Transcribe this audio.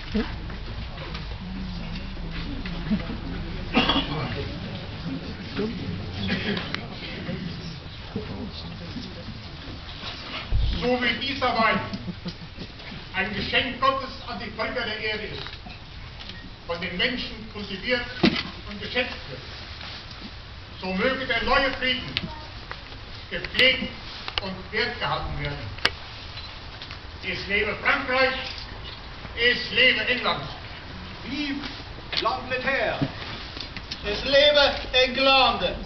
So wie dieser Wein ein Geschenk Gottes an die Völker der Erde ist, von den Menschen kultiviert und geschätzt wird, so möge der neue Frieden gepflegt und wertgehalten werden. Es lebe Frankreich, es lebe England. Vive l'Angleterre! Es lebe England!